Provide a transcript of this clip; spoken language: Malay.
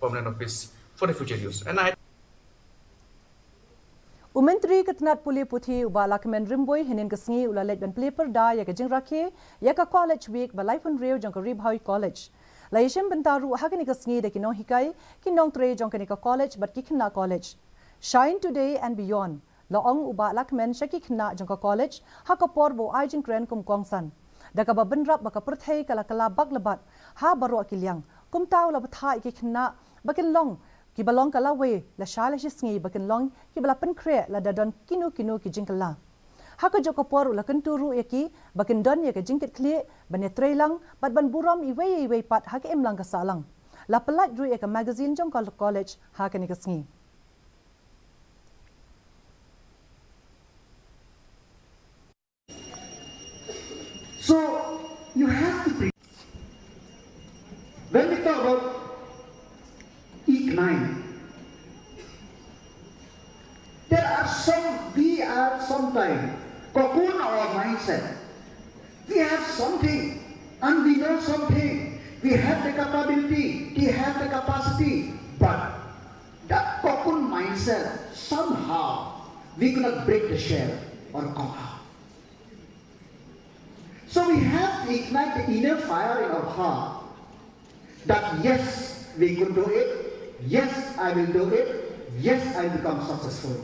permanent office for the future use. And I Myntri ke Tnat Pule Puthi ubala kemen Bhoi hinin ke sngi ula Leit ban paper da ya ke jing rakhe ya ka college week ba life on reo Jong ke Bhoi college. Iashim Bynta ru hakani ke sngi de kinong hikai kinong tre Jong ke ka college but kikna college. Shine today and beyond. Laong ubala kemen shaki kna Jong ka college ha ka porbo ai jing kren kum kongsan. Da ka ba benrap ba ka perthai kala kala bak lebat ha baro akilyang kum taw la bathai ki kna bakin long ki balong kala we la shala sngi bakin long ki bala pen kre la dadon kinu ki jingkala ha ka joko poru la kenturu yaki bakin don ya ka jingkit kle bane trailang bat ban buram iwe pat ha ka emlang ka salang la pelat ru ya ka magazine Jong college ha ka ni ka sngi. So you have to when we talk about ignite, there are we are sometimes cocoon our mindset. We have something and we know something. We have the capability, we have the capacity, but that cocoon mindset somehow we cannot break the shell or conquer. So we have to ignite the inner fire in our heart that yes, we could do it. Yes, I will do it. Yes, I will become successful.